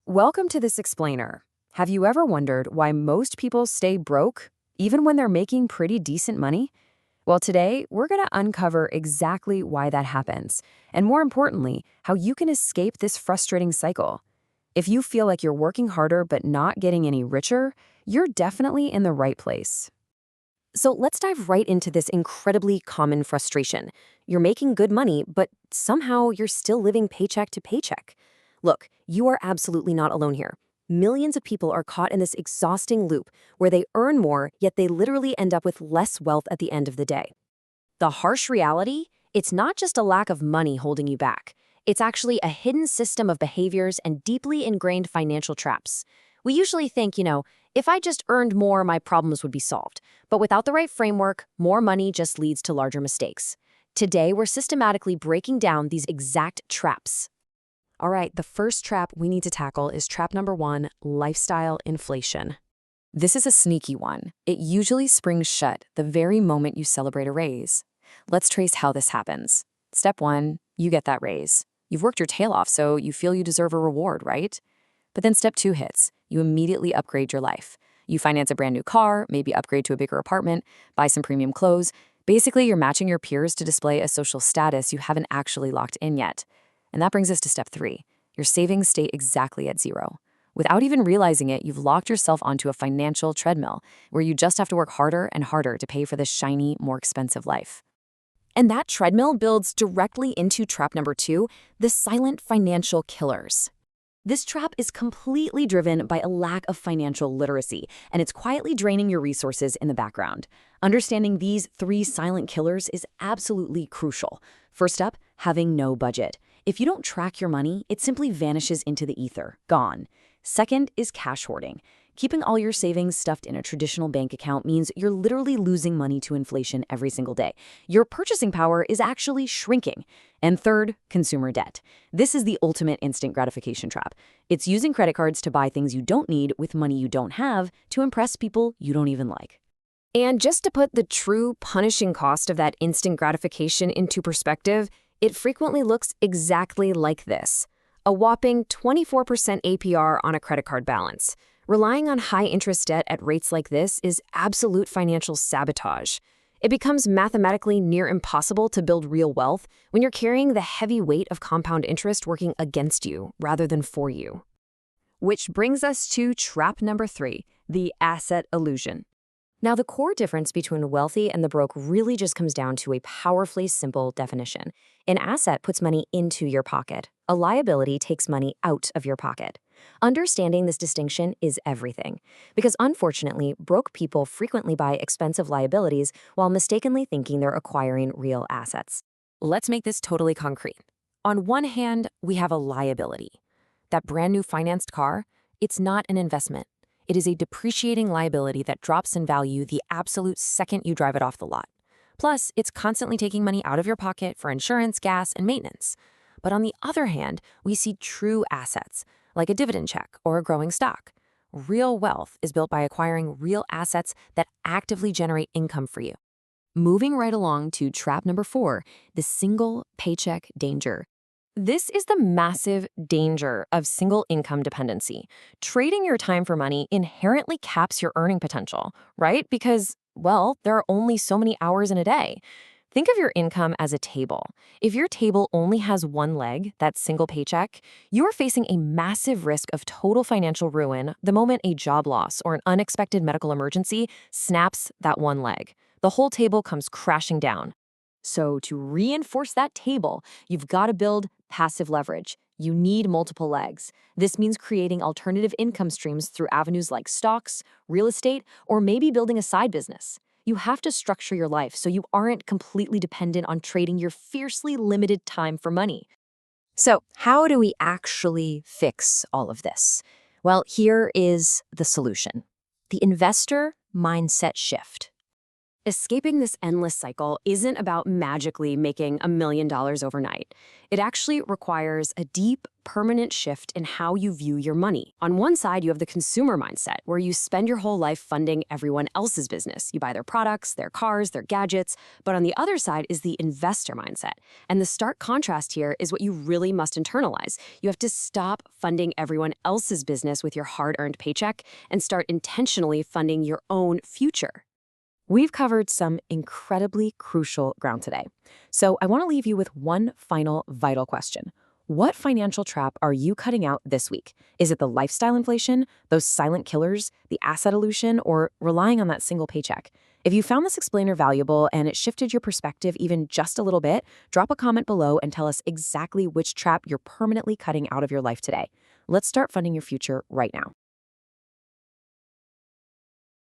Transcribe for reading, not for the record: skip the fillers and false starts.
Welcome to this explainer. Have you ever wondered why most people stay broke, even when they're making pretty decent money? Well, today, we're going to uncover exactly why that happens, and more importantly, how you can escape this frustrating cycle. If you feel like you're working harder but not getting any richer, you're definitely in the right place. So let's dive right into this incredibly common frustration. You're making good money, but somehow you're still living paycheck to paycheck. Look, you are absolutely not alone here. Millions of people are caught in this exhausting loop where they earn more, yet they literally end up with less wealth at the end of the day. The harsh reality? It's not just a lack of money holding you back. It's actually a hidden system of behaviors and deeply ingrained financial traps. We usually think, if I just earned more, my problems would be solved. But without the right framework, more money just leads to larger mistakes. Today, we're systematically breaking down these exact traps. All right, the first trap we need to tackle is trap number 1, lifestyle inflation. This is a sneaky one. It usually springs shut the very moment you celebrate a raise. Let's trace how this happens. Step 1, you get that raise. You've worked your tail off, so you feel you deserve a reward, right? But then step 2 hits. You immediately upgrade your life. You finance a brand new car, maybe upgrade to a bigger apartment, buy some premium clothes. Basically, you're matching your peers to display a social status you haven't actually locked in yet. And that brings us to step 3. Your savings stay exactly at zero. Without even realizing it, you've locked yourself onto a financial treadmill where you just have to work harder and harder to pay for this shiny, more expensive life. And that treadmill builds directly into trap number 2, the silent financial killers. This trap is completely driven by a lack of financial literacy, and it's quietly draining your resources in the background. Understanding these 3 silent killers is absolutely crucial. First up, having no budget. If you don't track your money, it simply vanishes into the ether, gone. Second is cash hoarding. Keeping all your savings stuffed in a traditional bank account means you're literally losing money to inflation every single day. Your purchasing power is actually shrinking. And third, consumer debt. This is the ultimate instant gratification trap. It's using credit cards to buy things you don't need with money you don't have to impress people you don't even like. And just to put the true punishing cost of that instant gratification into perspective, it frequently looks exactly like this: a whopping 24% APR on a credit card balance. Relying on high-interest debt at rates like this is absolute financial sabotage. It becomes mathematically near impossible to build real wealth when you're carrying the heavy weight of compound interest working against you rather than for you. Which brings us to trap number 3, the asset illusion. Now, the core difference between wealthy and the broke really just comes down to a powerfully simple definition. An asset puts money into your pocket. A liability takes money out of your pocket. Understanding this distinction is everything, because unfortunately, broke people frequently buy expensive liabilities while mistakenly thinking they're acquiring real assets. Let's make this totally concrete. On one hand, we have a liability. That brand new financed car, it's not an investment. It is a depreciating liability that drops in value the absolute second you drive it off the lot. Plus, it's constantly taking money out of your pocket for insurance, gas, and maintenance. But on the other hand, we see true assets, like a dividend check or a growing stock. Real wealth is built by acquiring real assets that actively generate income for you. Moving right along to trap number 4, the single paycheck danger. This is the massive danger of single income dependency. Trading your time for money inherently caps your earning potential, right? Because, well, there are only so many hours in a day. Think of your income as a table. If your table only has one leg, that single paycheck, you are facing a massive risk of total financial ruin the moment a job loss or an unexpected medical emergency snaps that one leg. The whole table comes crashing down. So to reinforce that table, you've got to build passive leverage. You need multiple legs. This means creating alternative income streams through avenues like stocks, real estate, or maybe building a side business. You have to structure your life so you aren't completely dependent on trading your fiercely limited time for money. So how do we actually fix all of this? Well, here is the solution: the investor mindset shift. Escaping this endless cycle isn't about magically making $1 million overnight. It actually requires a deep, permanent shift in how you view your money. On one side, you have the consumer mindset, where you spend your whole life funding everyone else's business. You buy their products, their cars, their gadgets. But on the other side is the investor mindset. And the stark contrast here is what you really must internalize. You have to stop funding everyone else's business with your hard-earned paycheck and start intentionally funding your own future. We've covered some incredibly crucial ground today. So I want to leave you with one final vital question. What financial trap are you cutting out this week? Is it the lifestyle inflation, those silent killers, the asset illusion, or relying on that single paycheck? If you found this explainer valuable and it shifted your perspective even just a little bit, drop a comment below and tell us exactly which trap you're permanently cutting out of your life today. Let's start funding your future right now.